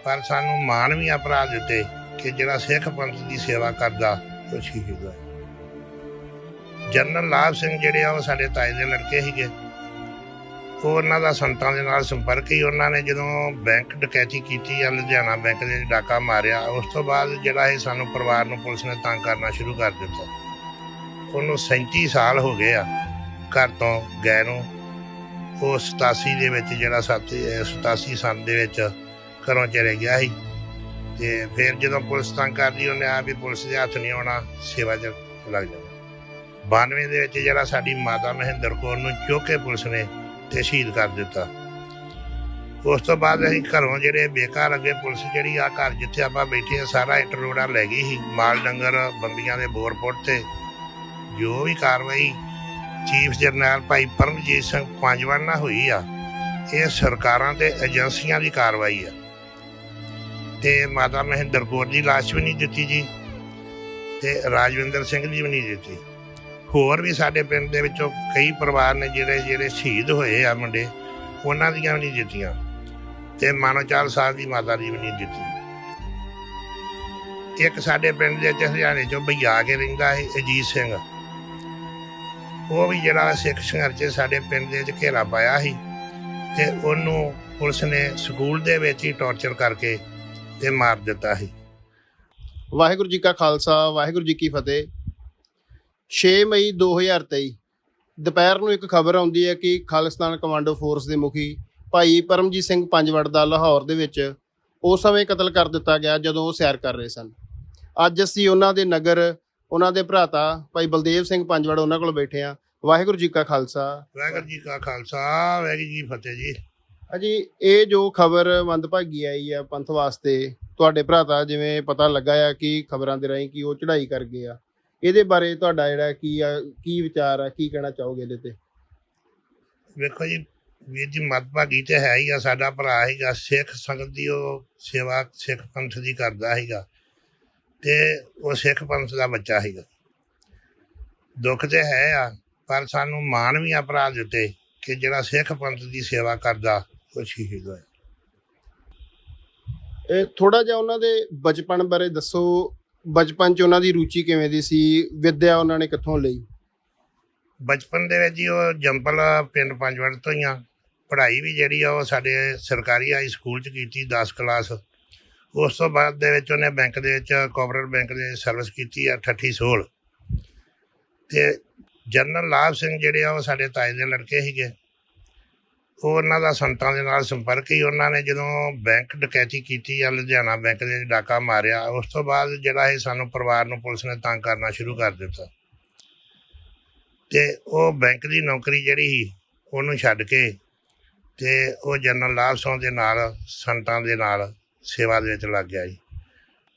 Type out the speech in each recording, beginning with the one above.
पर सानू मान भी भरा दिते कि जिहड़ा सिख पंथ की सेवा करदा वो शहीद होया। जनरल लाभ सिंह जिहड़े वो साडे ताए दे लड़के सीगे। उन्हां दा संतां दे नाल संपर्क ही उन्हां ने जदों बैंक डकैती कीती या लुधियाना बैंक दे डाका मारिया, उस तो बाद जिहड़ा ये सानू परिवार नूं पुलिस ने तंग करना शुरू कर दिता। उन्होंने 37 साल हो गए आ घर तो गए नूं। वो 87 दे विच जिहड़ा 87 सन दे विच घरों चले गया ही। ते फिर जदों पुलिस तंग करदी उन्हें आ भी पुलिस दे हत्थ नहीं आउणा, सेवा च लग जाना। 92 दे विच जिहड़ा साडी माता महेंद्र कौर नूं चुक के पुलिस ने ते शहीद कर दिता। उस तो बाद असीं घरों जिहड़े बेकार अगे पुलिस जिहड़ी आ घर जिथे आपां बैठे आ सारा इट रोड़ा लै गई ही। माल डंगर बंबियां दे बोर पुट ते जो भी कार्रवाई चीफ जरनैल भाई परमजीत सिंह पंजवड़ नाल हुई आ, ये सरकारां ते एजेंसियां की कार्रवाई आ। ते माता महेंद्र कौर की लाश भी नहीं दिती जी, ते राजविंदर सिंह की भी नहीं दिती। होर भी साडे पिंड दे विचों कई परिवार ने जिहड़े शहीद होए आ मुंडे, उन्हां दीयां भी नहीं दित्तियां, ते मानोचाल साहब की माता की भी नहीं दित्ती। एक साडे पिंड दे हरियाणे चों भैया के रहिंदा है अजीत सिंह, वो भी जिहड़ा सिख संघर्ष साडे पिंड दे विच घेरा पाया ही, ते उहनूं पुलिस ने स्कूल दे विच ही टॉर्चर करके ते मार दिता ही। वाहिगुरू जी का खालसा वाहिगुरू जी की फतेह। 6 मई 2023 ਦੁਪਹਿਰ ਨੂੰ ਇੱਕ ਖਬਰ ਆਉਂਦੀ ਹੈ ਕਿ ਖਾਲਿਸਤਾਨ ਕਮਾਂਡੋ ਫੋਰਸ ਦੇ ਮੁਖੀ ਭਾਈ ਪਰਮਜੀਤ ਸਿੰਘ ਪੰਜਵੜ ਦਾ ਲਾਹੌਰ ਦੇ ਵਿੱਚ ਉਸ ਸਮੇਂ ਕਤਲ ਕਰ ਦਿੱਤਾ ਗਿਆ ਜਦੋਂ ਉਹ ਸੈਰ ਕਰ ਰਹੇ ਸਨ। ਅੱਜ ਅਸੀਂ ਉਹਨਾਂ ਦੇ ਨਗਰ, ਉਹਨਾਂ ਦੇ ਭਰਾਤਾ ਭਾਈ ਬਲਦੇਵ ਸਿੰਘ ਪੰਜਵੜ ਉਹਨਾਂ ਕੋਲ ਬੈਠੇ ਹਾਂ। ਵਾਹਿਗੁਰੂ ਜੀ ਕਾ ਖਾਲਸਾ ਵਾਹਿਗੁਰੂ ਜੀ ਕਾ ਖਾਲਸਾ ਵਾਹਿਗੁਰੂ ਜੀ ਫਤਿਹ ਜੀ। ਹਾਂਜੀ, ਇਹ ਜੋ ਖਬਰ ਮੰਦਭਾਗੀ ਆਈ ਆ ਪੰਥ ਵਾਸਤੇ, ਤੁਹਾਡੇ ਭਰਾਤਾ ਜਿਵੇਂ ਪਤਾ ਲੱਗਾ ਆ ਕਿ ਖਬਰਾਂ ਦੇ ਰਾਹੀਂ ਕਿ ਉਹ ਚੜ੍ਹਾਈ ਕਰ ਗਏ ਆ, ਇਹਦੇ ਬਾਰੇ ਤੁਹਾਡਾ ਜਿਹੜਾ ਕੀ ਵਿਚਾਰ ਆ, ਕੀ ਕਹਿਣਾ ਚਾਹੋਗੇ ਇਹਦੇ ਤੇ? ਵੇਖੋ ਜੀ ਵੀਰ ਜੀ, ਮੱਦਭਾਗੀ ਤੇ ਹੈ ਹੀ ਆ। ਸਾਡਾ ਭਰਾ ਸੀਗਾ, ਸਿੱਖ ਸੰਗਤ ਦੀ ਉਹ ਸੇਵਾ ਸਿੱਖ ਪੰਥ ਦੀ ਕਰਦਾ ਸੀਗਾ, ਤੇ ਉਹ ਸਿੱਖ ਪੰਥ ਦਾ ਬੱਚਾ ਸੀਗਾ। ਦੁੱਖ ਤੇ ਹੈ ਆ, ਪਰ ਸਾਨੂੰ ਮਾਣ ਵੀ ਭਰਾ ਦਿੱਤੇ ਕਿ ਜਿਹੜਾ ਸਿੱਖ ਪੰਥ ਦੀ ਸੇਵਾ ਕਰਦਾ ਉਹ ਸ਼ਹੀਦ ਹੋਇਆ। ਇਹ ਥੋੜਾ ਜਿਹਾ ਉਹਨਾਂ ਦੇ ਬਚਪਨ ਬਾਰੇ ਦੱਸੋ। ਬਚਪਨ 'ਚ ਉਹਨਾਂ ਦੀ ਰੁਚੀ ਕਿਵੇਂ ਦੀ ਸੀ? ਵਿੱਦਿਆ ਉਹਨਾਂ ਨੇ ਕਿੱਥੋਂ ਲਈ? ਬਚਪਨ ਦੇ ਵਿੱਚ ਹੀ ਉਹ ਜੰਪਲ ਪਿੰਡ ਪੰਜਵੜ ਤੋਂ ਹੀ ਆ। ਪੜ੍ਹਾਈ ਵੀ ਜਿਹੜੀ ਆ ਉਹ ਸਾਡੇ ਸਰਕਾਰੀ ਹਾਈ ਸਕੂਲ 'ਚ ਕੀਤੀ 10 ਕਲਾਸ। ਉਸ ਤੋਂ ਬਾਅਦ ਦੇ ਵਿੱਚ ਉਹਨੇ ਬੈਂਕ ਦੇ ਵਿੱਚ ਕੋਆਪਰੇਟਿਵ ਬੈਂਕ ਦੇ ਸਰਵਿਸ ਕੀਤੀ ਆ 38 ਸੋਲ। ਤੇ ਜਨਰਲ ਲਾਭ ਸਿੰਘ ਜਿਹੜੇ ਆ ਉਹ ਸਾਡੇ ਤਾਏ ਦੇ ਲੜਕੇ ਸੀਗੇ। ਉਹਨਾਂ ਦਾ ਸੰਤਾਂ ਦੇ ਨਾਲ ਸੰਪਰਕ ਹੀ ਉਹਨਾਂ ਨੇ ਜਦੋਂ ਬੈਂਕ ਡਕੈਤੀ ਕੀਤੀ ਜਾਂ ਲੁਧਿਆਣਾ ਬੈਂਕ ਦੇ ਡਾਕਾ ਮਾਰਿਆ, ਉਸ ਤੋਂ ਬਾਅਦ ਜਿਹੜਾ ਇਹ ਸਾਨੂੰ ਪਰਿਵਾਰ ਨੂੰ ਪੁਲਿਸ ਨੇ ਤੰਗ ਕਰਨਾ ਸ਼ੁਰੂ ਕਰ ਦਿੱਤਾ। ਤੇ ਉਹ ਬੈਂਕ ਦੀ ਨੌਕਰੀ ਜਿਹੜੀ ਸੀ ਉਹਨੂੰ ਛੱਡ ਕੇ ਤੇ ਉਹ ਜਨਰਲ ਲਾਭ ਸਿੰਘ ਦੇ ਨਾਲ ਸੰਤਾਂ ਦੇ ਨਾਲ ਸੇਵਾ ਦੇ ਵਿੱਚ ਲੱਗ ਗਿਆ ਜੀ।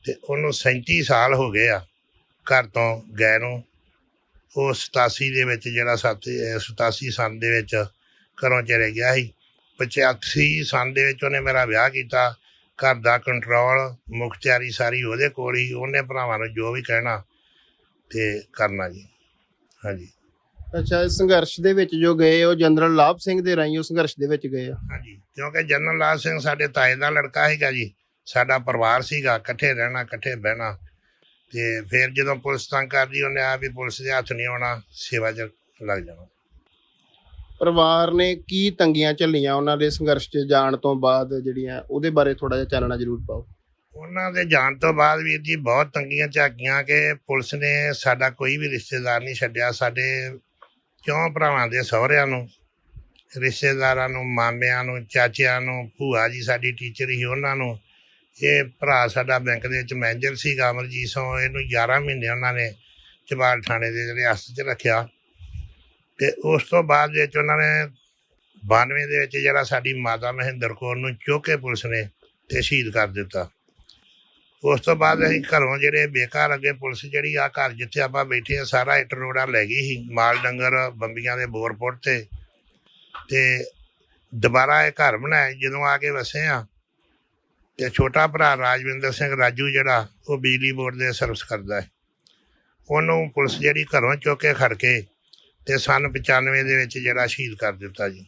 ਤੇ ਉਹਨੂੰ 37 ਸਾਲ ਹੋ ਗਏ ਆ ਘਰ ਤੋਂ ਗਏ ਨੂੰ। ਉਹ 87 ਦੇ ਵਿੱਚ ਜਿਹੜਾ 87 ਸਨ ਦੇ ਵਿੱਚ ਘਰੋਂ ਚਲੇ ਗਿਆ ਸੀ। 85 ਸਨ ਦੇ ਵਿੱਚ ਉਹਨੇ ਮੇਰਾ ਵਿਆਹ ਕੀਤਾ। ਘਰ ਦਾ ਕੰਟਰੋਲ ਮੁਖਤਿਆਰੀ ਸਾਰੀ ਉਹਦੇ ਕੋਲ ਹੀ। ਉਹਨੇ ਭਰਾਵਾਂ ਨੂੰ ਜੋ ਵੀ ਕਹਿਣਾ ਤੇ ਕਰਨਾ ਜੀ। ਹਾਂਜੀ। ਅੱਛਾ, ਇਸ ਸੰਘਰਸ਼ ਦੇ ਵਿੱਚ ਜੋ ਗਏ ਉਹ ਜਨਰਲ ਲਾਭ ਸਿੰਘ ਦੇ ਰਾਹੀਂ ਉਹ ਸੰਘਰਸ਼ ਦੇ ਵਿੱਚ ਗਏ ਆ? ਹਾਂਜੀ, ਕਿਉਂਕਿ ਜਨਰਲ ਲਾਭ ਸਿੰਘ ਸਾਡੇ ਤਾਏ ਦਾ ਲੜਕਾ ਸੀਗਾ ਜੀ। ਸਾਡਾ ਪਰਿਵਾਰ ਸੀਗਾ, ਇਕੱਠੇ ਰਹਿਣਾ, ਇਕੱਠੇ ਬਹਿਣਾ। ਤੇ ਫਿਰ ਜਦੋਂ ਪੁਲਿਸ ਤੰਗ ਕਰਦੀ ਉਹਨੇ ਆ ਵੀ ਪੁਲਿਸ ਦੇ ਹੱਥ ਨਹੀਂ ਆਉਣਾ, ਸੇਵਾ 'ਚ ਲੱਗ ਜਾਣਾ। ਪਰਿਵਾਰ ਨੇ ਕੀ ਤੰਗੀਆਂ ਝੱਲੀਆਂ ਉਹਨਾਂ ਦੇ ਸੰਘਰਸ਼ 'ਚ ਜਾਣ ਤੋਂ ਬਾਅਦ ਜਿਹੜੀਆਂ, ਉਹਦੇ ਬਾਰੇ ਥੋੜਾ ਜਿਹਾ ਚਾਨਣਾ ਜ਼ਰੂਰ ਪਾਓ। ਉਹਨਾਂ ਦੇ ਜਾਣ ਤੋਂ ਬਾਅਦ ਵੀਰ ਜੀ ਬਹੁਤ ਤੰਗੀਆਂ ਝਾਕੀਆਂ ਕਿ ਪੁਲਿਸ ਨੇ ਸਾਡਾ ਕੋਈ ਵੀ ਰਿਸ਼ਤੇਦਾਰ ਨਹੀਂ ਛੱਡਿਆ। ਸਾਡੇ 4 ਭਰਾਵਾਂ ਦੇ ਸਹੁਰਿਆਂ ਨੂੰ, ਰਿਸ਼ਤੇਦਾਰਾਂ ਨੂੰ, ਮਾਮਿਆਂ ਨੂੰ, ਚਾਚਿਆਂ ਨੂੰ, ਭੂਆ ਜੀ ਸਾਡੀ ਟੀਚਰ ਸੀ ਉਹਨਾਂ ਨੂੰ। ਇਹ ਭਰਾ ਸਾਡਾ ਬੈਂਕ ਦੇ ਵਿੱਚ ਮੈਨੇਜਰ ਸੀਗਾ ਅਮਰਜੀਤ ਸਿੰਘ, ਇਹਨੂੰ 11 ਮਹੀਨੇ ਉਹਨਾਂ ਨੇ ਚਬਾਲ ਥਾਣੇ ਦੇ ਰਿਆਸਤ 'ਚ ਰੱਖਿਆ। ਤੇ ਉਸ ਤੋਂ ਬਾਅਦ ਵਿੱਚ ਉਹਨਾਂ ਨੇ 92 ਦੇ ਵਿੱਚ ਜਿਹੜਾ ਸਾਡੀ ਮਾਤਾ ਮਹਿੰਦਰ ਕੌਰ ਨੂੰ ਚੁੱਕ ਕੇ ਪੁਲਿਸ ਨੇ ਤੇ ਸ਼ਹੀਦ ਕਰ ਦਿੱਤਾ। ਉਸ ਤੋਂ ਬਾਅਦ ਅਸੀਂ ਘਰੋਂ ਜਿਹੜੇ ਬੇਕਾਰ ਅੱਗੇ ਪੁਲਿਸ ਜਿਹੜੀ ਆ ਘਰ ਜਿੱਥੇ ਆਪਾਂ ਬੈਠੇ ਆ ਸਾਰਾ ਇੱਟ ਰੋੜਾ ਲੈ ਗਈ ਸੀ। ਮਾਲ ਡੰਗਰ ਬੰਬੀਆਂ ਦੇ ਬੋਰ ਪੁੱਟ ਤੇ ਦੁਬਾਰਾ ਇਹ ਘਰ ਬਣਾਇਆ ਜਦੋਂ ਆ ਕੇ ਵਸੇ ਆ। ਤੇ ਛੋਟਾ ਭਰਾ ਰਾਜਵਿੰਦਰ ਸਿੰਘ ਰਾਜੂ ਜਿਹੜਾ ਉਹ ਬਿਜਲੀ ਬੋਰਡ ਦੇ ਸਰਵਿਸ ਕਰਦਾ ਹੈ, ਉਹਨੂੰ ਪੁਲਿਸ ਜਿਹੜੀ ਘਰੋਂ ਚੁੱਕ ਕੇ ਖੜ ਕੇ ਤੇ ਸੰਨ 95 ਦੇ ਵਿੱਚ ਜਿਹੜਾ ਸ਼ਹੀਦ ਕਰ ਦਿੱਤਾ ਜੀ।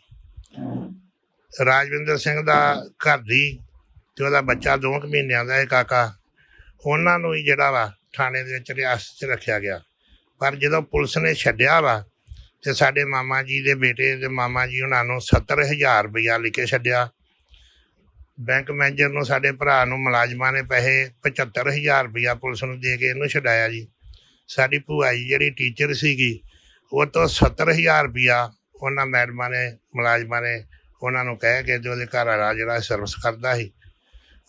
ਰਾਜਵਿੰਦਰ ਸਿੰਘ ਦਾ ਘਰ ਦੀ ਤੇ ਉਹਦਾ ਬੱਚਾ 2 ਮਹੀਨਿਆਂ ਦਾ ਹੈ ਕਾਕਾ। ਉਹਨਾਂ ਨੂੰ ਹੀ ਜਿਹੜਾ ਵਾ ਥਾਣੇ ਦੇ ਵਿੱਚ ਰਿਆਸਤ 'ਚ ਰੱਖਿਆ ਗਿਆ। ਪਰ ਜਦੋਂ ਪੁਲਿਸ ਨੇ ਛੱਡਿਆ ਵਾ ਤੇ ਸਾਡੇ ਮਾਮਾ ਜੀ ਦੇ ਬੇਟੇ ਤੇ ਮਾਮਾ ਜੀ ਉਹਨਾਂ ਨੂੰ 70,000 ਰੁਪਈਆ ਲਿਖ ਕੇ ਛੱਡਿਆ। ਬੈਂਕ ਮੈਨੇਜਰ ਨੂੰ ਸਾਡੇ ਭਰਾ ਨੂੰ ਮੁਲਾਜ਼ਮਾਂ ਨੇ ਪੈਸੇ 75,000 ਰੁਪਈਆ ਪੁਲਿਸ ਨੂੰ ਦੇ ਕੇ ਇਹਨੂੰ ਛਡਾਇਆ ਜੀ। ਸਾਡੀ ਭੂਆ ਜੀ ਜਿਹੜੀ ਟੀਚਰ ਸੀਗੀ ਉਹ ਤੋਂ 70,000 ਰੁਪਈਆ ਉਹਨਾਂ ਮੈਡਮਾਂ ਨੇ ਮੁਲਾਜ਼ਮਾਂ ਨੇ ਉਹਨਾਂ ਨੂੰ ਕਹਿ ਕੇ ਤੇ ਉਹਦੇ ਘਰ ਵਾਲਾ ਜਿਹੜਾ ਸਰਵਿਸ ਕਰਦਾ ਸੀ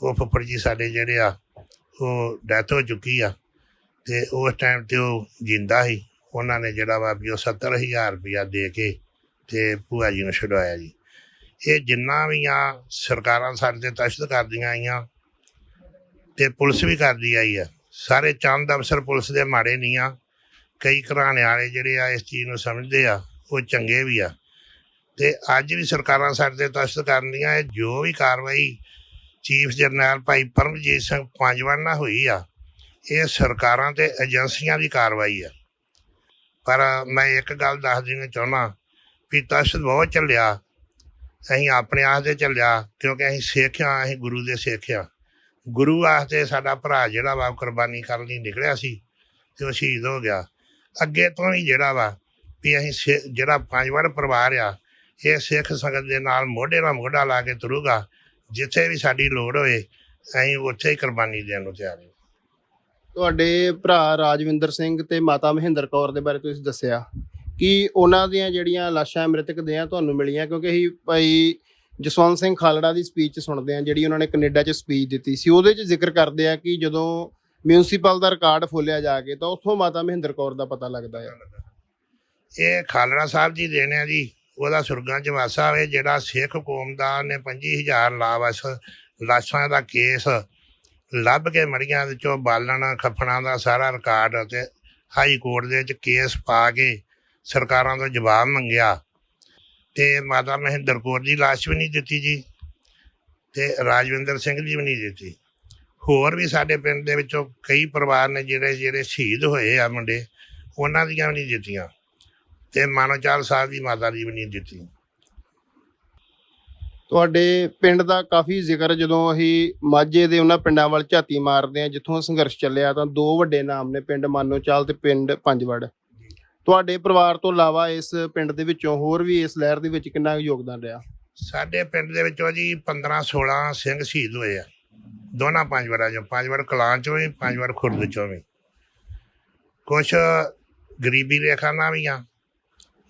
ਉਹ ਫੁੱਫੜ ਜੀ ਸਾਡੇ ਜਿਹੜੇ ਆ ਉਹ ਡੈਥ ਹੋ ਚੁੱਕੀ ਆ। ਤੇ ਉਸ ਟਾਈਮ 'ਤੇ ਉਹ ਜਿੰਦਾ ਸੀ। ਉਹਨਾਂ ਨੇ ਜਿਹੜਾ ਵਾ ਵੀ ਉਹ 70,000 ਰੁਪਈਆ ਦੇ ਕੇ ਤੇ ਭੂਆ ਜੀ ਨੂੰ ਛਡਵਾਇਆ ਜੀ। ਇਹ ਜਿੰਨਾ ਵੀ ਆ ਸਰਕਾਰਾਂ ਸਾਡੇ 'ਤੇ ਤਸ਼ੱਦਦ ਕਰਦੀਆਂ ਆਈਆਂ ਤੇ ਪੁਲਿਸ ਵੀ ਕਰਦੀ ਆਈ ਆ। ਸਾਰੇ ਚੰਦ ਅਫਸਰ ਪੁਲਿਸ ਦੇ ਮਾੜੇ ਨਹੀਂ ਆ। ਕਈ ਘਰਾਣੇ ਵਾਲੇ ਜਿਹੜੇ ਆ ਇਸ ਚੀਜ਼ ਨੂੰ ਸਮਝਦੇ ਆ ਉਹ ਚੰਗੇ ਵੀ ਆ। ਤੇ ਅੱਜ ਵੀ ਸਰਕਾਰਾਂ ਸਾਡੇ 'ਤੇ ਤਸ਼ੱਦਦ ਕਰਦੀਆਂ। ਇਹ ਜੋ ਵੀ ਕਾਰਵਾਈ ਚੀਫ ਜਰਨੈਲ ਭਾਈ ਪਰਮਜੀਤ ਸਿੰਘ ਪੰਜਵੜ ਨਾਲ ਹੋਈ ਆ ਇਹ ਸਰਕਾਰਾਂ ਤੇ ਏਜੰਸੀਆਂ ਦੀ ਕਾਰਵਾਈ ਆ। ਪਰ ਮੈਂ ਇੱਕ ਗੱਲ ਦੱਸ ਦੇਣਾ ਚਾਹੁੰਦਾ ਵੀ ਤਸ਼ੱਦਦ ਬਹੁਤ ਚੱਲਿਆ। ਅਸੀਂ ਆਪਣੇ ਆਸ 'ਤੇ ਚੱਲਿਆ ਕਿਉਂਕਿ ਅਸੀਂ ਸਿੱਖ ਹਾਂ, ਅਸੀਂ ਗੁਰੂ ਦੇ ਸਿੱਖ ਹਾਂ। ਗੁਰੂ ਵਾਸਤੇ ਸਾਡਾ ਭਰਾ ਜਿਹੜਾ ਵਾ ਕੁਰਬਾਨੀ ਕਰਨ ਲਈ ਨਿਕਲਿਆ ਸੀ ਤੇ ਉਹ ਸ਼ਹੀਦ ਹੋ ਗਿਆ। ਅੱਗੇ ਤੋਂ ਹੀ ਜਿਹੜਾ ਵਾ ਵੀ ਅਸੀਂ ਜਿਹੜਾ ਪੰਜਵੜ ਪਰਿਵਾਰ ਆ ਇਹ ਸਿੱਖ ਸੰਗਤ ਦੇ ਨਾਲ ਮੋਢੇ ਨਾਲ ਮੋਢਾ ਲਾ ਕੇ ਤੁਰੂਗਾ। ਜਿੱਥੇ ਵੀ ਸਾਡੀ ਲੋੜ ਹੋਏ ਅਸੀਂ ਉੱਥੇ ਹੀ ਕੁਰਬਾਨੀ ਦੇਣ ਨੂੰ ਤਿਆਰ ਹਾਂ। ਤੁਹਾਡੇ ਭਰਾ ਰਾਜਵਿੰਦਰ ਸਿੰਘ ਤੇ ਮਾਤਾ ਮਹਿੰਦਰ ਕੌਰ ਦੇ ਬਾਰੇ ਤੁਸੀਂ ਦੱਸਿਆ ਕਿ ਉਹਨਾਂ ਦੀਆਂ ਜਿਹੜੀਆਂ ਲਾਸ਼ਾਂ ਮ੍ਰਿਤਕ ਦੀਆਂ ਤੁਹਾਨੂੰ ਮਿਲੀਆਂ, ਕਿਉਂਕਿ ਅਸੀਂ ਭਾਈ ਜਸਵੰਤ ਸਿੰਘ ਖਾਲੜਾ ਦੀ ਸਪੀਚ ਸੁਣਦੇ ਹਾਂ ਜਿਹੜੀ ਉਹਨਾਂ ਨੇ ਕੈਨੇਡਾ 'ਚ ਸਪੀਚ ਦਿੱਤੀ ਸੀ। ਉਹਦੇ 'ਚ ਜ਼ਿਕਰ ਕਰਦੇ ਆ ਕਿ ਜਦੋਂ ਮਿਊਨਸੀਪਲ ਦਾ ਰਿਕਾਰਡ ਫੋਲਿਆ ਜਾ ਕੇ ਤਾਂ ਉੱਥੋਂ ਮਾਤਾ ਮਹਿੰਦਰ ਕੌਰ ਦਾ ਪਤਾ ਲੱਗਦਾ ਹੈ। ਇਹ ਖਾਲੜਾ ਸਾਹਿਬ ਜੀ ਦੇਣ ਆ ਜੀ। ਉਹਦਾ ਸੁਰਗਾਂ 'ਚ ਵਾਸਾ ਹੋਵੇ। ਜਿਹੜਾ ਸਿੱਖ ਕੌਮ ਦਾ ਉਹਨੇ 25,000 ਲਾਸ਼ਾਂ ਦਾ ਕੇਸ ਲੱਭ ਕੇ ਮੜੀਆਂ ਦੇ 'ਚੋਂ ਬਾਲਣ ਖੱਫਣਾ ਦਾ ਸਾਰਾ ਰਿਕਾਰਡ ਅਤੇ ਹਾਈ ਕੋਰਟ ਦੇ ਵਿੱਚ ਕੇਸ ਪਾ ਕੇ ਸਰਕਾਰਾਂ ਤੋਂ ਜਵਾਬ ਮੰਗਿਆ ਤੇ ਮਾਤਾ ਮਹਿੰਦਰ ਕੌਰ ਦੀ ਲਾਸ਼ ਵੀ ਨਹੀਂ ਦਿੱਤੀ ਜੀ ਤੇ ਰਾਜਵਿੰਦਰ ਸਿੰਘ ਜੀ ਵੀ ਨਹੀਂ ਦਿੱਤੀ। ਹੋਰ ਵੀ ਸਾਡੇ ਪਿੰਡ ਦੇ ਵਿੱਚੋਂ ਕਈ ਪਰਿਵਾਰ ਨੇ ਜਿਹੜੇ ਸ਼ਹੀਦ ਹੋਏ ਆ ਮੁੰਡੇ ਉਹਨਾਂ ਦੀਆਂ ਵੀ ਨਹੀਂ ਦਿੱਤੀਆਂ ਤੇ ਮਾਨੋਚਾਲ ਸਾਹਿਬ ਦੀ ਮਾਤਾ ਦੀ ਵੀ ਨਹੀਂ ਦਿੱਤੀ। ਤੁਹਾਡੇ ਪਿੰਡ ਦਾ ਕਾਫੀ ਜ਼ਿਕਰ ਜਦੋਂ ਅਸੀਂ ਮਾਝੇ ਦੇ ਉਹਨਾਂ ਪਿੰਡਾਂ ਵੱਲ ਝਾਤੀ ਮਾਰਦੇ ਹਾਂ ਜਿੱਥੋਂ ਸੰਘਰਸ਼ ਚੱਲਿਆ ਤਾਂ 2 ਵੱਡੇ ਨਾਮ ਨੇ, ਪਿੰਡ ਮਾਨੋਚਾਲ ਤੇ ਪਿੰਡ ਪੰਜਵੜ। ਤੁਹਾਡੇ ਪਰਿਵਾਰ ਤੋਂ ਇਲਾਵਾ ਇਸ ਪਿੰਡ ਦੇ ਵਿੱਚੋਂ ਹੋਰ ਵੀ ਇਸ ਲਹਿਰ ਦੇ ਵਿੱਚ ਕਿੰਨਾ ਯੋਗਦਾਨ ਰਿਹਾ? ਸਾਡੇ ਪਿੰਡ ਦੇ ਵਿੱਚੋਂ ਜੀ 15-16 ਸਿੰਘ ਸ਼ਹੀਦ ਹੋਏ ਆ ਦੋਨਾਂ ਪੰਜਵੜਾਂ 'ਚੋਂ, ਪੰਜਵੜ ਕਲਾਂ 'ਚੋਂ ਵੀ ਪੰਜਵੜ ਖੁਰਦ 'ਚੋਂ ਵੀ। ਕੁਛ ਗਰੀਬੀ ਰੇਖਾ ਨਾਲ ਵੀ ਆ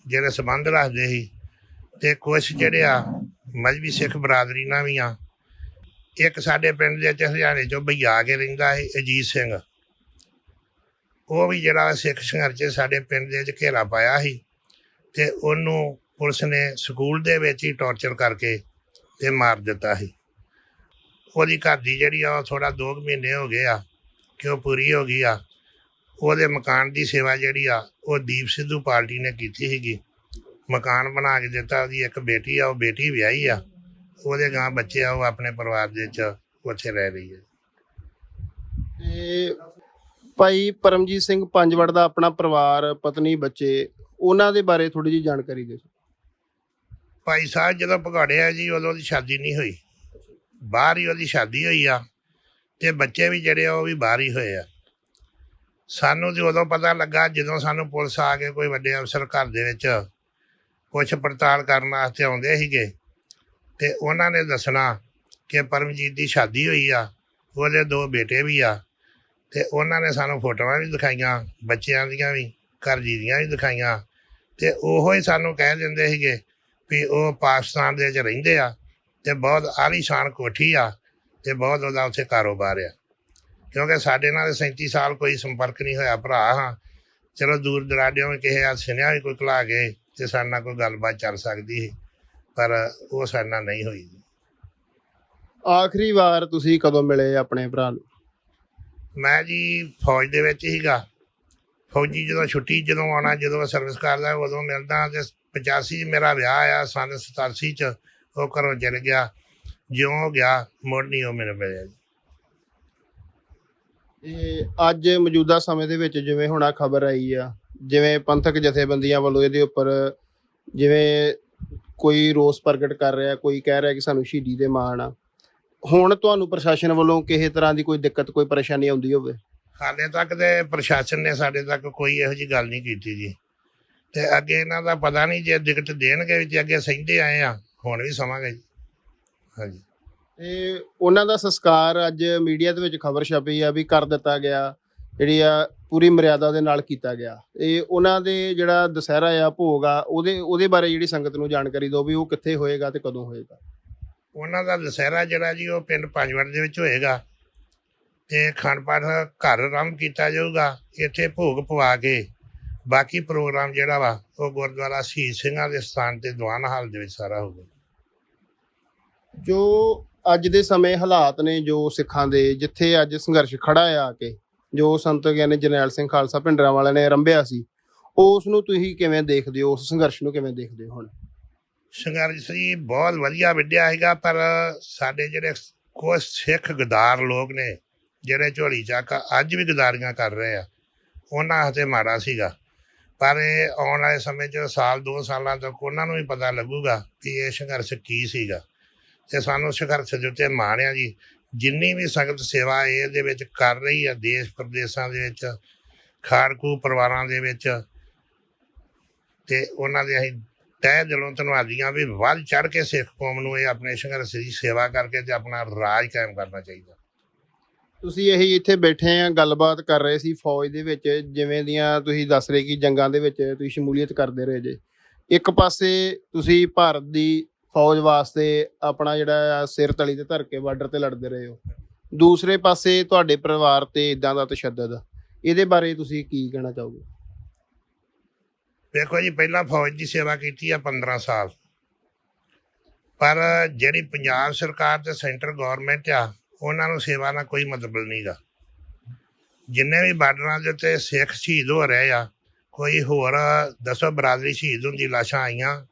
ਜਿਹੜੇ ਸੰਬੰਧ ਰੱਖਦੇ ਸੀ ਤੇ ਕੁਛ ਜਿਹੜੇ ਆ ਮਜ਼੍ਹਬੀ ਸਿੱਖ ਬਰਾਦਰੀ ਨਾਲ ਵੀ ਆ। ਇੱਕ ਸਾਡੇ ਪਿੰਡ ਦੇ ਵਿੱਚ ਹਰਿਆਣੇ 'ਚੋਂ ਭਈਆ ਕੇ ਰਹਿੰਦਾ ਸੀ ਅਜੀਤ ਸਿੰਘ, ਉਹ ਵੀ ਜਿਹੜਾ ਸਿੱਖ ਸੰਘਰਸ਼ 'ਚ ਸਾਡੇ ਪਿੰਡ ਦੇ ਵਿੱਚ ਘੇਰਾ ਪਾਇਆ ਸੀ ਤੇ ਉਹਨੂੰ ਪੁਲਿਸ ਨੇ ਸਕੂਲ ਦੇ ਵਿੱਚ ਹੀ ਟੌਰਚਰ ਕਰਕੇ ਤੇ ਮਾਰ ਦਿੱਤਾ ਸੀ। ਉਹਦੀ ਘਰ ਦੀ ਜਿਹੜੀ ਆ ਉਹ ਥੋੜ੍ਹਾ 2 ਮਹੀਨੇ ਹੋ ਗਏ ਆ ਕਿ ਉਹ ਪੂਰੀ ਹੋ ਗਈ ਆ। ਉਹਦੇ ਮਕਾਨ ਦੀ ਸੇਵਾ ਜਿਹੜੀ ਆ ਉਹ ਦੀਪ ਸਿੱਧੂ ਪਾਰਟੀ ਨੇ ਕੀਤੀ ਸੀਗੀ। ਮਕਾਨ ਬਣਾ ਕੇ ਦਿੱਤਾ। ਉਹਦੀ ਇੱਕ ਬੇਟੀ ਆ, ਉਹ ਬੇਟੀ ਵਿਆਹੀ ਆ, ਉਹਦੇ ਗਾਂ ਬੱਚੇ ਆ, ਉਹ ਆਪਣੇ ਪਰਿਵਾਰ ਦੇ ਵਿੱਚ ਉੱਥੇ ਰਹਿ ਰਹੀ ਹੈ। ਤੇ ਭਾਈ ਪਰਮਜੀਤ ਸਿੰਘ ਪੰਜਵੜ ਦਾ ਆਪਣਾ ਪਰਿਵਾਰ, ਪਤਨੀ, ਬੱਚੇ, ਉਹਨਾਂ ਦੇ ਬਾਰੇ ਥੋੜੀ ਜਿਹੀ ਜਾਣਕਾਰੀ ਦਿਓ। ਭਾਈ ਸਾਹਿਬ ਜਦੋਂ ਭਗੌੜੇ ਆ ਜੀ ਉਦੋਂ ਉਹਦੀ ਸ਼ਾਦੀ ਨਹੀਂ ਹੋਈ, ਬਾਹਰ ਹੀ ਉਹਦੀ ਸ਼ਾਦੀ ਹੋਈ ਆ ਤੇ ਬੱਚੇ ਵੀ ਜਿਹੜੇ ਆ ਉਹ ਵੀ ਬਾਹਰ ਹੀ ਹੋਏ ਆ। ਸਾਨੂੰ ਤੇ ਉਦੋਂ ਪਤਾ ਲੱਗਾ ਜਦੋਂ ਸਾਨੂੰ ਪੁਲਿਸ ਆ ਕੇ ਕੋਈ ਵੱਡੇ ਅਫਸਰ ਘਰ ਦੇ ਵਿੱਚ ਪੁੱਛ ਪੜਤਾਲ ਕਰਨ ਵਾਸਤੇ ਆਉਂਦੇ ਸੀਗੇ ਤੇ ਉਹਨਾਂ ਨੇ ਦੱਸਣਾ ਕਿ ਪਰਮਜੀਤ ਦੀ ਸ਼ਾਦੀ ਹੋਈ ਆ, ਉਹਦੇ 2 ਬੇਟੇ ਵੀ ਆ ਤੇ ਉਹਨਾਂ ਨੇ ਸਾਨੂੰ ਫੋਟੋਆਂ ਵੀ ਦਿਖਾਈਆਂ ਬੱਚਿਆਂ ਦੀਆਂ ਵੀ, ਘਰ ਜੀ ਦੀਆਂ ਵੀ ਦਿਖਾਈਆਂ ਤੇ ਉਹੋ ਹੀ ਸਾਨੂੰ ਕਹਿ ਦਿੰਦੇ ਸੀਗੇ ਵੀ ਉਹ ਪਾਕਿਸਤਾਨ ਦੇ ਵਿੱਚ ਰਹਿੰਦੇ ਆ ਤੇ ਬਹੁਤ ਆਲੀਸ਼ਾਨ ਕੋਠੀ ਆ ਤੇ ਬਹੁਤ ਉਹਦਾ ਉੱਥੇ ਕਾਰੋਬਾਰ ਆ। ਕਿਉਂਕਿ ਸਾਡੇ ਨਾਲ 37 ਸਾਲ ਕੋਈ ਸੰਪਰਕ ਨਹੀਂ ਹੋਇਆ, ਭਰਾ ਹਾਂ। ਚਲੋ ਦੂਰ ਦਰਾਡਿਓਂ ਕਿਸੇ ਆ ਸੁਨੇਹਾ ਵੀ ਕੋਈ ਘਲਾ ਕੇ ਤੇ ਸਾਡੇ ਨਾਲ ਕੋਈ ਗੱਲਬਾਤ ਚੱਲ ਸਕਦੀ ਸੀ, ਪਰ ਉਹ ਸਾਡੇ ਨਾਲ ਨਹੀਂ ਹੋਈ। ਆਖਰੀ ਵਾਰ ਤੁਸੀਂ ਕਦੋਂ ਮਿਲੇ ਆਪਣੇ ਭਰਾ ਨੂੰ? ਮੈਂ ਜੀ ਫੌਜ ਦੇ ਵਿੱਚ ਸੀਗਾ। ਫੌਜੀ ਜਦੋਂ ਛੁੱਟੀ ਜਦੋਂ ਆਉਣਾ, ਜਦੋਂ ਸਰਵਿਸ ਕਰਦਾ ਉਦੋਂ ਮਿਲਦਾ ਤੇ 85 'ਚ ਮੇਰਾ ਵਿਆਹ ਆ, ਸੰਨ 87 'ਚ ਉਹ ਘਰੋਂ ਚਲ ਗਿਆ। ਜਿਉਂ ਗਿਆ ਮੁੜ ਨਹੀਂ ਉਹ ਮੈਨੂੰ ਮਿਲਿਆ ਜੀ। ਇਹ ਅੱਜ ਮੌਜੂਦਾ ਸਮੇਂ ਦੇ ਵਿੱਚ ਜਿਵੇਂ ਹੁਣ ਆਹ ਖਬਰ ਆਈ ਆ, ਜਿਵੇਂ ਪੰਥਕ ਜਥੇਬੰਦੀਆਂ ਵੱਲੋਂ ਇਹਦੇ ਉੱਪਰ ਜਿਵੇਂ ਕੋਈ ਰੋਸ ਪ੍ਰਗਟ ਕਰ ਰਿਹਾ, ਕੋਈ ਕਹਿ ਰਿਹਾ ਕਿ ਸਾਨੂੰ ਸ਼ਹੀਦੀ ਦੇ ਮਾਣ ਆ, ਹੁਣ ਤੁਹਾਨੂੰ ਪ੍ਰਸ਼ਾਸਨ ਵੱਲੋਂ ਕਿਸੇ ਤਰ੍ਹਾਂ ਦੀ ਕੋਈ ਦਿੱਕਤ ਕੋਈ ਪਰੇਸ਼ਾਨੀ ਆਉਂਦੀ ਹੋਵੇ? ਹਾਲੇ ਤੱਕ ਤੇ ਪ੍ਰਸ਼ਾਸਨ ਨੇ ਸਾਡੇ ਤੱਕ ਕੋਈ ਇਹੋ ਜਿਹੀ ਗੱਲ ਨਹੀਂ ਕੀਤੀ ਜੀ। ਤੇ ਅੱਗੇ ਇਹਨਾਂ ਦਾ ਪਤਾ ਨਹੀਂ, ਜੇ ਦਿੱਕਤ ਦੇਣਗੇ ਵੀ, ਜੇ ਅੱਗੇ ਸਹਿੰਦੇ ਆਏ ਆ, ਹੁਣ ਵੀ ਸਮਾਂਗੇ ਜੀ। ਹਾਂਜੀ। ਤੇ ਉਹਨਾਂ ਦਾ ਸੰਸਕਾਰ ਅੱਜ ਮੀਡੀਆ ਦੇ ਵਿੱਚ ਖਬਰ ਛਪੀ ਆ ਵੀ ਕਰ ਦਿੱਤਾ ਗਿਆ, ਜਿਹੜੀ ਆ ਪੂਰੀ ਮਰਿਆਦਾ ਦੇ ਨਾਲ ਕੀਤਾ ਗਿਆ। ਇਹ ਉਹਨਾਂ ਦੇ ਜਿਹੜਾ ਦੁਸਹਿਰਾ ਆ, ਭੋਗ ਆ, ਉਹਦੇ ਬਾਰੇ ਜਿਹੜੀ ਸੰਗਤ ਨੂੰ ਜਾਣਕਾਰੀ ਦਿਓ ਵੀ ਉਹ ਕਿੱਥੇ ਹੋਏਗਾ ਤੇ ਕਦੋਂ ਹੋਏਗਾ। ਉਹਨਾਂ ਦਾ ਦੁਸਹਿਰਾ ਜਿਹੜਾ ਜੀ ਉਹ ਪਿੰਡ ਪੰਜਵੜ ਦੇ ਵਿੱਚ ਹੋਏਗਾ ਤੇ ਅਖੰਡ ਪਾਠ ਘਰ ਆਰੰਭ ਕੀਤਾ ਜਾਊਗਾ। ਇੱਥੇ ਭੋਗ ਪਵਾ ਕੇ ਬਾਕੀ ਪ੍ਰੋਗਰਾਮ ਜਿਹੜਾ ਵਾ ਉਹ ਗੁਰਦੁਆਰਾ ਸ਼ਹੀਦ ਸਿੰਘਾਂ ਦੇ ਸਥਾਨ ਤੇ ਦੀਵਾਨ ਹਾਲ ਦੇ ਵਿੱਚ ਸਾਰਾ ਹੋਊਗਾ। ਜੋ ਅੱਜ ਦੇ ਸਮੇਂ ਹਾਲਾਤ ਨੇ, ਜੋ ਸਿੱਖਾਂ ਦੇ ਜਿੱਥੇ ਅੱਜ ਸੰਘਰਸ਼ ਖੜਾ ਆ ਕੇ, ਜੋ ਸੰਤ ਗਿਆਨੀ ਜਰਨੈਲ ਸਿੰਘ ਖਾਲਸਾ ਭਿੰਡਰਾਂਵਾਲੇ ਨੇ ਆਰੰਭਿਆ ਸੀ, ਉਸ ਨੂੰ ਤੁਸੀਂ ਕਿਵੇਂ ਦੇਖਦੇ ਹੋ? ਉਸ ਸੰਘਰਸ਼ ਨੂੰ ਕਿਵੇਂ ਦੇਖਦੇ ਹੋ? ਹੁਣ ਸੰਘਰਸ਼ ਜੀ ਬਹੁਤ ਵਧੀਆ ਵਿੱਢਿਆ ਹੈਗਾ, ਪਰ ਸਾਡੇ ਜਿਹੜੇ ਕੁਝ ਸਿੱਖ ਗਦਾਰ ਲੋਕ ਨੇ, ਜਿਹੜੇ ਝੋਲੀ ਚੱਕ ਅੱਜ ਵੀ ਗਦਾਰੀਆਂ ਕਰ ਰਹੇ ਆ, ਉਹਨਾਂ ਹੱਥੇ ਮਾੜਾ ਸੀਗਾ। ਪਰ ਇਹ ਆਉਣ ਵਾਲੇ ਸਮੇਂ 'ਚ ਸਾਲ 2 ਸਾਲਾਂ ਤੱਕ ਉਹਨਾਂ ਨੂੰ ਵੀ ਪਤਾ ਲੱਗੂਗਾ ਕਿ ਇਹ ਸੰਘਰਸ਼ ਕੀ ਸੀਗਾ। ਤੇ ਸਾਨੂੰ ਸੰਘਰਸ਼ ਦੇ ਉੱਤੇ ਮਾਣ ਆ ਜੀ। ਜਿੰਨੀ ਵੀ ਸੰਗਤ ਸੇਵਾ ਇਹਦੇ ਵਿੱਚ ਕਰ ਰਹੀ ਆ, ਦੇਸ਼ ਪ੍ਰਦੇਸ਼ਾਂ ਦੇ ਵਿੱਚ, ਖਾੜਕੂ ਪਰਿਵਾਰਾਂ ਦੇ ਵਿੱਚ, ਤੇ ਉਹਨਾਂ ਦੇ ਅਸੀਂ ਤਹਿ ਦਿਲੋਂ ਧੰਨਵਾਦੀ ਹਾਂ ਵੀ ਵੱਧ ਚੜ੍ਹ ਕੇ ਸਿੱਖ ਕੌਮ ਨੂੰ ਇਹ ਆਪਣੇ ਸੰਘਰਸ਼ ਦੀ ਸੇਵਾ ਕਰਕੇ ਤੇ ਆਪਣਾ ਰਾਜ ਕਾਇਮ ਕਰਨਾ ਚਾਹੀਦਾ। ਤੁਸੀਂ ਇਹੀ ਇੱਥੇ ਬੈਠੇ ਆ, ਗੱਲਬਾਤ ਕਰ ਰਹੇ ਸੀ ਫੌਜ ਦੇ ਵਿੱਚ, ਜਿਵੇਂ ਦੀਆਂ ਤੁਸੀਂ ਦੱਸ ਰਹੇ ਕਿ ਜੰਗਾਂ ਦੇ ਵਿੱਚ ਤੁਸੀਂ ਸ਼ਮੂਲੀਅਤ ਕਰਦੇ ਰਹੇ ਜੇ। ਇੱਕ ਪਾਸੇ ਤੁਸੀਂ ਭਾਰਤ ਦੀ ਫੌਜ ਵਾਸਤੇ ਆਪਣਾ ਜਿਹੜਾ ਸਿਰ ਤਲੀ ਤੇ ਧਰ ਕੇ ਬਾਰਡਰ ਤੇ ਲੜਦੇ ਰਹੇ ਹੋ, ਦੂਸਰੇ ਪਾਸੇ ਤੁਹਾਡੇ ਪਰਿਵਾਰ ਤੇ ਇਦਾਂ ਦਾ ਤਸ਼ੱਦਦ, ਇਹਦੇ ਬਾਰੇ ਤੁਸੀਂ ਕੀ ਕਹਿਣਾ ਚਾਹੋਗੇ? ਦੇਖੋ ਜੀ, ਪਹਿਲਾਂ ਫੌਜ ਦੀ ਸੇਵਾ ਕੀਤੀ ਆ 15 ਸਾਲ, ਪਰ ਜਿਹੜੀ ਪੰਜਾਬ ਸਰਕਾਰ ਤੇ ਸੈਂਟਰ ਗੌਰਮੈਂਟ ਆ, ਉਹਨਾਂ ਨੂੰ ਸੇਵਾ ਨਾਲ ਕੋਈ ਮਤਲਬ ਨਹੀਂਗਾ। ਜਿੰਨੇ ਵੀ ਬਾਰਡਰਾਂ ਦੇ ਉੱਤੇ ਸਿੱਖ ਸ਼ਹੀਦ ਹੋ ਰਹੇ ਆ, ਕੋਈ ਹੋਰ ਦੱਸੋ ਬਰਾਦਰੀ ਸ਼ਹੀਦ ਹੁੰਦੀ, ਲਾਸ਼ਾਂ ਆਈਆਂ,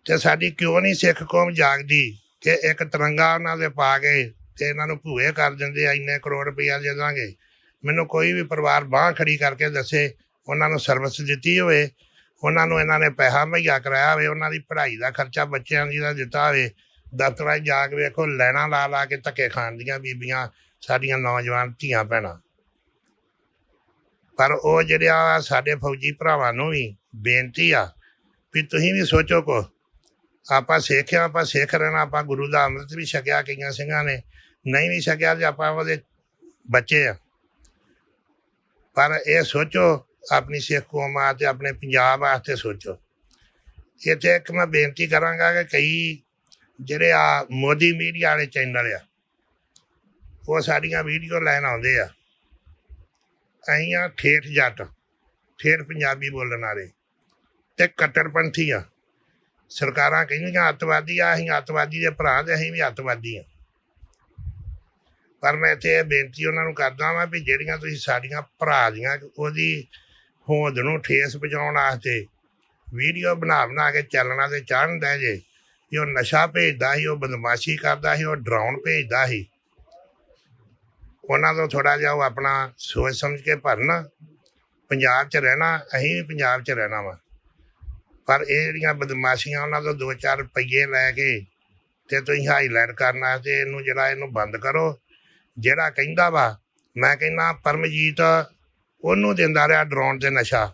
ਤੇ ਸਾਡੀ ਕਿਉਂ ਨਹੀਂ ਸਿੱਖ ਕੌਮ ਜਾਗਦੀ ਕਿ ਇੱਕ ਤਿਰੰਗਾ ਉਹਨਾਂ ਦੇ ਪਾ ਕੇ ਤੇ ਇਹਨਾਂ ਨੂੰ ਭੂਏ ਕਰ ਦਿੰਦੇ ਆ, ਇੰਨੇ ਕਰੋੜ ਰੁਪਈਆ ਦੇ ਦਾਂਗੇ। ਮੈਨੂੰ ਕੋਈ ਵੀ ਪਰਿਵਾਰ ਬਾਂਹ ਖੜੀ ਕਰਕੇ ਦੱਸੇ ਉਹਨਾਂ ਨੂੰ ਸਰਵਿਸ ਦਿੱਤੀ ਹੋਵੇ, ਉਹਨਾਂ ਨੂੰ ਇਹਨਾਂ ਨੇ ਪੈਸਾ ਮੁਹੱਈਆ ਕਰਾਇਆ ਹੋਵੇ, ਉਹਨਾਂ ਦੀ ਪੜ੍ਹਾਈ ਦਾ ਖਰਚਾ ਬੱਚਿਆਂ ਦੀ ਦਾ ਦਿੱਤਾ ਹੋਵੇ। ਦਫ਼ਤਰਾਂ 'ਚ ਜਾ ਕੇ ਵੇਖੋ, ਲੈਣਾ ਲਾ ਲਾ ਕੇ ਧੱਕੇ ਖਾਣ ਦੀਆਂ ਬੀਬੀਆਂ, ਸਾਡੀਆਂ ਨੌਜਵਾਨ ਧੀਆਂ ਭੈਣਾਂ। ਪਰ ਉਹ ਜਿਹੜੇ ਸਾਡੇ ਫੌਜੀ ਭਰਾਵਾਂ ਨੂੰ ਵੀ ਬੇਨਤੀ ਆ ਵੀ ਤੁਸੀਂ ਵੀ ਸੋਚੋ ਕੋ, ਆਪਾਂ ਸਿੱਖ ਆ, ਆਪਾਂ ਸਿੱਖ ਰਹਿਣਾ, ਆਪਾਂ ਗੁਰੂ ਦਾ ਅੰਮ੍ਰਿਤ ਵੀ ਛਕਿਆ, ਕਈਆਂ ਸਿੰਘਾਂ ਨੇ ਨਹੀਂ ਵੀ ਛਕਿਆ, ਤੇ ਆਪਾਂ ਉਹਦੇ ਬੱਚੇ ਆ। ਪਰ ਇਹ ਸੋਚੋ ਆਪਣੀ ਸਿੱਖ ਕੌਮ ਆ ਤੇ ਆਪਣੇ ਪੰਜਾਬ ਵਾਸਤੇ ਸੋਚੋ। ਇੱਥੇ ਇੱਕ ਮੈਂ ਬੇਨਤੀ ਕਰਾਂਗਾ ਕਿ ਕਈ ਜਿਹੜੇ ਆ ਮੋਦੀ ਮੀਡੀਆ ਵਾਲੇ ਚੈਨਲ ਆ, ਉਹ ਸਾਡੀਆਂ ਵੀਡੀਓ ਲੈਣ ਆਉਂਦੇ ਆ। ਅਸੀਂ ਆ ਠੇਠ ਜੱਟ, ਠੇਠ ਪੰਜਾਬੀ ਬੋਲਣ ਵਾਲੇ ਤੇ ਕੱਟੜਪੰਥੀ ਆ। ਸਰਕਾਰਾਂ ਕਹਿੰਦੀਆਂ ਅੱਤਵਾਦੀ ਆ, ਅਸੀਂ ਅੱਤਵਾਦੀ ਦੇ ਭਰਾ ਤੇ ਅਸੀਂ ਵੀ ਅੱਤਵਾਦੀ ਆ। ਪਰ ਮੈਂ ਇੱਥੇ ਇਹ ਬੇਨਤੀ ਉਹਨਾਂ ਨੂੰ ਕਰਦਾ ਵਾਂ ਵੀ ਜਿਹੜੀਆਂ ਤੁਸੀਂ ਸਾਡੀਆਂ ਭਰਾ ਦੀਆਂ ਉਹਦੀ ਹੋਂਦ ਨੂੰ ਠੇਸ ਪਹੁੰਚਾਉਣ ਵਾਸਤੇ ਵੀਡੀਓ ਬਣਾ ਕੇ ਚੱਲਣਾ ਤੇ ਚਾੜਨ ਦੇ ਜੇ, ਕਿ ਉਹ ਨਸ਼ਾ ਭੇਜਦਾ ਸੀ, ਉਹ ਬਦਮਾਸ਼ੀ ਕਰਦਾ ਸੀ, ਉਹ ਡਰਾਉਣ ਭੇਜਦਾ ਸੀ, ਉਹਨਾਂ ਤੋਂ ਥੋੜ੍ਹਾ ਜਿਹਾ ਉਹ ਆਪਣਾ ਸੋਚ ਸਮਝ ਕੇ ਭਰਨ। ਪੰਜਾਬ 'ਚ ਰਹਿਣਾ, ਅਸੀਂ ਵੀ ਪੰਜਾਬ 'ਚ ਰਹਿਣਾ ਵਾ, ਪਰ ਇਹ ਜਿਹੜੀਆਂ ਬਦਮਾਸ਼ੀਆਂ ਉਹਨਾਂ ਤੋਂ 2-4 ਰੁਪਈਏ ਲੈ ਕੇ ਤੇ ਤੁਸੀਂ ਹਾਈਲਾਈਟ ਕਰਨਾ, ਤੇ ਇਹਨੂੰ ਬੰਦ ਕਰੋ। ਜਿਹੜਾ ਕਹਿੰਦਾ ਵਾ, ਮੈਂ ਕਹਿੰਦਾ ਪਰਮਜੀਤ ਉਹਨੂੰ ਦਿੰਦਾ ਰਿਹਾ ਡਰਾਉਣ ਤੇ ਨਸ਼ਾ,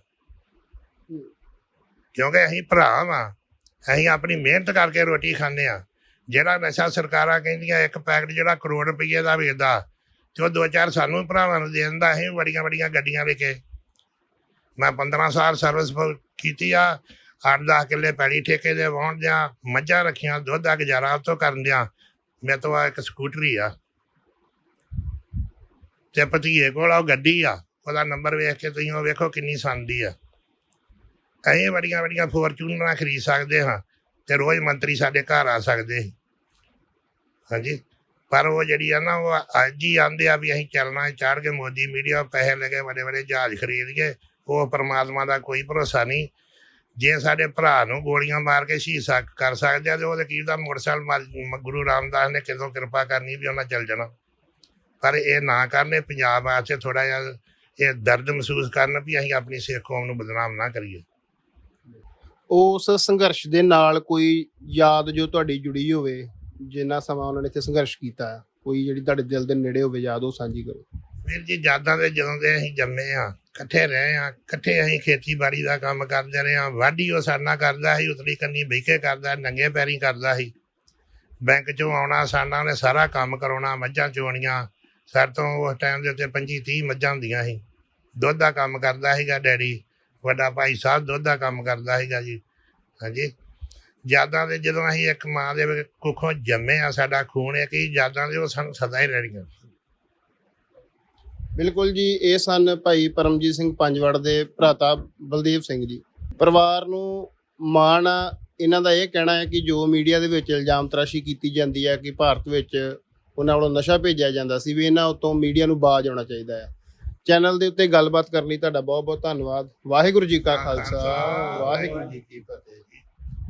ਕਿਉਂਕਿ ਅਸੀਂ ਭਰਾ ਵਾਂ, ਅਸੀਂ ਆਪਣੀ ਮਿਹਨਤ ਕਰਕੇ ਰੋਟੀ ਖਾਂਦੇ ਹਾਂ। ਜਿਹੜਾ ਨਸ਼ਾ ਸਰਕਾਰਾਂ ਕਹਿੰਦੀਆਂ ਇੱਕ ਪੈਕਟ ਜਿਹੜਾ ਕਰੋੜ ਰੁਪਈਏ ਦਾ ਵੇਚਦਾ, ਤੇ ਉਹ 2-4 ਸਾਨੂੰ ਵੀ ਭਰਾਵਾਂ ਨੂੰ ਦੇ ਦਿੰਦਾ। ਅਸੀਂ ਬੜੀਆਂ ਬੜੀਆਂ ਗੱਡੀਆਂ ਲੈ ਕੇ, ਮੈਂ 15 ਸਾਲ ਸਰਵਿਸ ਕੀਤੀ ਆ, 8-10 ਕਿੱਲੇ ਪੈਲੀ ਠੇਕੇ ਦੇ ਵਾਹੁਣ ਦਿਆਂ, ਮੱਝਾਂ ਰੱਖੀਆਂ, ਦੁੱਧ ਦਾ ਗੁਜ਼ਾਰਾ ਉੱਥੋਂ ਕਰਨ ਦਿਆਂ। ਮੇਰੇ ਤੋਂ ਇੱਕ ਸਕੂਟਰੀ ਆ, ਤੇ ਭਤੀਏ ਕੋਲ ਉਹ ਗੱਡੀ ਆ, ਉਹਦਾ ਨੰਬਰ ਵੇਖ ਕੇ ਤੁਸੀਂ ਉਹ ਵੇਖੋ ਕਿੰਨੀ ਸੰਦੀ ਆ। ਅਸੀਂ ਬੜੀਆਂ ਬੜੀਆਂ ਫੋਰਚੂਨਰਾਂ ਖਰੀਦ ਸਕਦੇ ਹਾਂ, ਤੇ ਰੋਜ਼ ਮੰਤਰੀ ਸਾਡੇ ਘਰ ਆ ਸਕਦੇ। ਹਾਂਜੀ, ਪਰ ਉਹ ਜਿਹੜੀ ਆ ਨਾ, ਉਹ ਅੱਜ ਹੀ ਆਉਂਦੇ ਆ ਵੀ ਅਸੀਂ ਚੱਲਣਾ ਚਾੜ ਕੇ ਮੋਦੀ ਮੀਡੀਆ ਪੈਸੇ ਲੈ ਕੇ ਵੱਡੇ ਵੱਡੇ ਜਹਾਜ਼ ਖਰੀਦ ਕੇ। ਉਹ ਪਰਮਾਤਮਾ ਦਾ ਕੋਈ ਭਰੋਸਾ ਨਹੀਂ। ਜੇ ਸਾਡੇ ਭਰਾ ਨੂੰ ਗੋਲੀਆਂ ਮਾਰ ਕੇ ਸ਼ਹੀਦ ਕਰ ਸਕਦੇ ਆ, ਤੇ ਉਹਦੇ ਕੀ ਦਾ ਮੋਟਰਸਾਈਕਲ ਗੁਰੂ ਰਾਮਦਾਸ ਨੇ ਕਿਦੋਂ ਕਿਰਪਾ ਕਰਨੀ ਵੀ ਉਹਨਾਂ ਚੱਲ ਜਾਣਾ। ਪਰ ਇਹ ਨਾ ਕਰਨੇ, ਪੰਜਾਬ ਵਾਸਤੇ ਥੋੜ੍ਹਾ ਜਿਹਾ ਇਹ ਦਰਦ ਮਹਿਸੂਸ ਕਰਨ ਵੀ ਅਸੀਂ ਆਪਣੀ ਸਿੱਖ ਕੌਮ ਨੂੰ ਬਦਨਾਮ ਨਾ ਕਰੀਏ। ਉਸ ਸੰਘਰਸ਼ ਦੇ ਨਾਲ ਕੋਈ ਯਾਦ ਜੋ ਤੁਹਾਡੀ ਜੁੜੀ ਹੋਵੇ, ਜਿੰਨਾ ਸਮਾਂ ਉਹਨਾਂ ਨੇ ਇੱਥੇ ਸੰਘਰਸ਼ ਕੀਤਾ ਹੈ, ਕੋਈ ਜਿਹੜੀ ਤੁਹਾਡੇ ਦਿਲ ਦੇ ਨੇੜੇ ਹੋਵੇ ਯਾਦ ਉਹ ਸਾਂਝੀ ਕਰੋ। ਵੀਰ ਜੀ ਯਾਦਾਂ ਦੇ ਜਦੋਂ ਦੇ ਅਸੀਂ ਜੰਮੇ ਆ, ਇਕੱਠੇ ਰਹੇ ਆ, ਇਕੱਠੇ ਅਸੀਂ ਖੇਤੀਬਾੜੀ ਦਾ ਕੰਮ ਕਰਦੇ ਰਹੇ ਆ। ਵਾਢੀ ਉਹ ਸਾਡੇ ਨਾਲ ਕਰਦਾ ਸੀ, ਉਤਲੀ ਕੰਨੀ ਬਹਿ ਕੇ ਕਰਦਾ, ਨੰਗੇ ਪੈਰੀਂ ਕਰਦਾ ਸੀ। ਬੈਂਕ ਚੋਂ ਆਉਣਾ ਸਾਡਾ ਉਹਨੇ ਸਾਰਾ ਕੰਮ ਕਰਾਉਣਾ, ਮੱਝਾਂ ਚੋਣੀਆਂ। ਸਾਡੇ ਤੋਂ ਉਸ ਟਾਈਮ ਦੇ ਉੱਤੇ 25-30 ਮੱਝਾਂ ਹੁੰਦੀਆਂ ਸੀ। ਦੁੱਧ ਦਾ ਕੰਮ ਕਰਦਾ ਸੀਗਾ ਡੈਡੀ, ਵੱਡਾ ਭਾਈ ਸਾਹਿਬ ਦੁੱਧ ਦਾ ਕੰਮ ਕਰਦਾ ਸੀਗਾ ਜੀ। ਹਾਂਜੀ, ਯਾਦਾਂ ਦੇ ਜਦੋਂ ਅਸੀਂ ਇੱਕ ਮਾਂ ਦੇ ਕੁੱਖੋਂ ਜੰਮੇ ਆ, ਸਾਡਾ ਖੂਨ ਇੱਕ ਹੀ ਯਾਦਾਂ ਦੇ ਉਹ ਸਾਨੂੰ ਸਦਾ ਹੀ ਰਹਿਣੀਆਂ। ਬਿਲਕੁਲ ਜੀ, ਇਹ ਸਨ ਭਾਈ ਪਰਮਜੀਤ ਸਿੰਘ ਪੰਜਵੜ ਦੇ ਭਰਾਤਾ ਬਲਦੇਵ ਸਿੰਘ ਜੀ। ਪਰਿਵਾਰ ਨੂੰ ਮਾਣ ਆ, ਇਹਨਾਂ ਦਾ ਇਹ ਕਹਿਣਾ ਹੈ ਕਿ ਜੋ ਮੀਡੀਆ ਦੇ ਵਿੱਚ ਇਲਜ਼ਾਮ ਤਰਾਸ਼ੀ ਕੀਤੀ ਜਾਂਦੀ ਹੈ ਕਿ ਭਾਰਤ ਵਿੱਚ ਉਹਨਾਂ ਵੱਲੋਂ ਨਸ਼ਾ ਭੇਜਿਆ ਜਾਂਦਾ ਸੀ, ਵੀ ਇਹਨਾਂ ਉੱਤੋਂ ਮੀਡੀਆ ਨੂੰ ਬਾਜ਼ ਆਉਣਾ ਚਾਹੀਦਾ ਹੈ। ਚੈਨਲ ਦੇ ਉੱਤੇ ਗੱਲਬਾਤ ਕਰਨ ਲਈ ਤੁਹਾਡਾ ਬਹੁਤ ਬਹੁਤ ਧੰਨਵਾਦ। ਵਾਹਿਗੁਰੂ ਜੀ ਕਾ ਖਾਲਸਾ, ਵਾਹਿਗੁਰੂ ਜੀ ਕੀ ਫਤਿਹ।